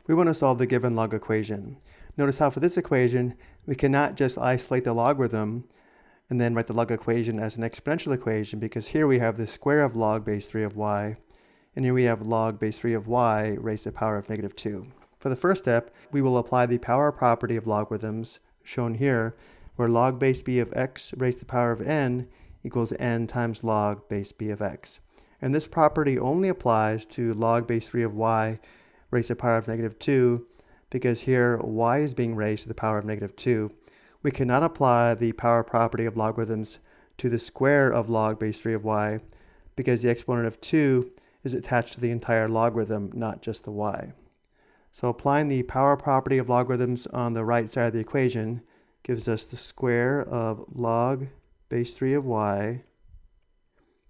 we want to solve the given log equation. Notice how for this equation, we cannot just isolate the logarithm and then write the log equation as an exponential equation, because here we have the square of log base 3 of y, and here we have log base 3 of y raised to the power of negative 2. For the first step, we will apply the power property of logarithms, shown here, where log base b of x raised to the power of n equals n times log base b of x. And this property only applies to log base 3 of y raised to the power of negative 2, because here y is being raised to the power of negative 2. We cannot apply the power property of logarithms to the square of log base 3 of y, because the exponent of 2 is attached to the entire logarithm, not just the y. So applying the power property of logarithms on the right side of the equation gives us the square of log base 3 of y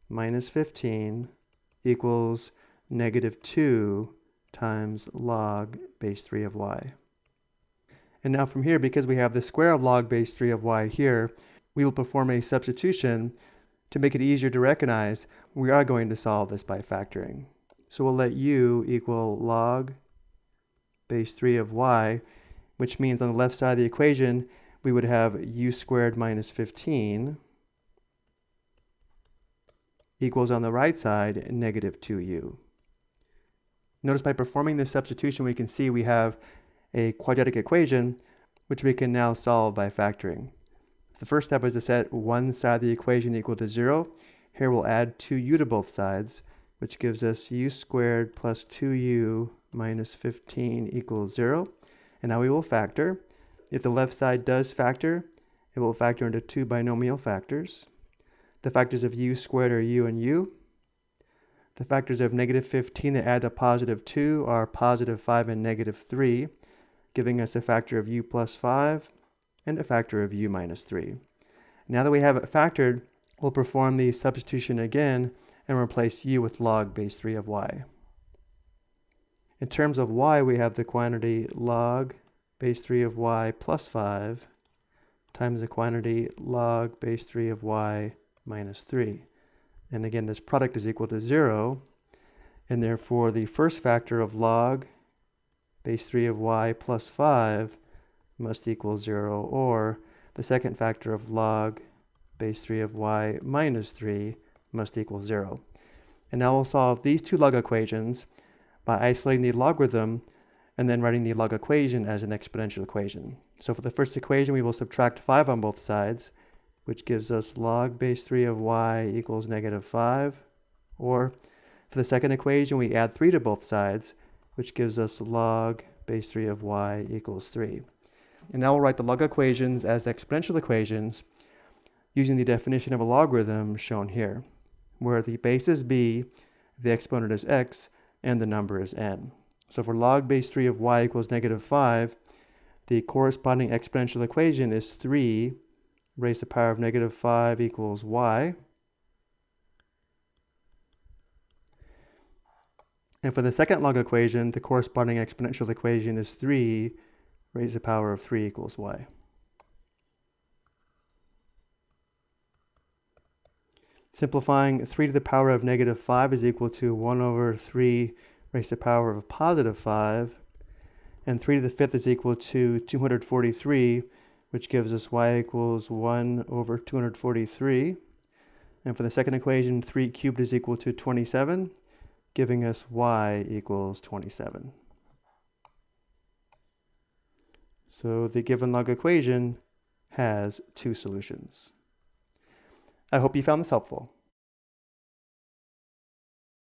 minus 15 equals negative 2 times log base 3 of y. And now from here, because we have the square of log base 3 of y here, we will perform a substitution to make it easier to recognize. We are going to solve this by factoring. So we'll let u equal log base 3 of y, which means on the left side of the equation, we would have u squared minus 15 equals on the right side negative 2u. Notice by performing this substitution, we can see we have a quadratic equation, which we can now solve by factoring. The first step is to set one side of the equation equal to 0. Here we'll add 2u to both sides, which gives us u squared plus 2u minus 15 equals 0. And now we will factor. If the left side does factor, it will factor into two binomial factors. The factors of u squared are u and u. The factors of negative 15 that add to positive 2 are positive 5 and negative 3, giving us a factor of u plus 5 and a factor of u minus 3. Now that we have it factored, we'll perform the substitution again and replace u with log base 3 of y. In terms of y, we have the quantity log base 3 of y plus 5 times the quantity log base 3 of y minus 3. And again, this product is equal to 0, and therefore the first factor of log base 3 of y plus 5 must equal 0, or the second factor of log base 3 of y minus 3 must equal 0. And now we'll solve these two log equations by isolating the logarithm and then writing the log equation as an exponential equation. So for the first equation, we will subtract 5 on both sides, which gives us log base 3 of y equals negative 5. Or for the second equation, we add 3 to both sides, which gives us log base 3 of y equals 3. And now we'll write the log equations as the exponential equations using the definition of a logarithm shown here, where the base is b, the exponent is x, and the number is n. So for log base 3 of y equals negative 5, the corresponding exponential equation is 3 raised to the power of negative 5 equals y. And for the second log equation, the corresponding exponential equation is 3 raised to the power of 3 equals y. Simplifying, 3 to the power of negative 5 is equal to 1 over 3 raised to the power of positive 5. And 3 to the 5th is equal to 243, which gives us y equals 1 over 243. And for the second equation, 3 cubed is equal to 27, giving us y equals 27. So the given log equation has two solutions. I hope you found this helpful.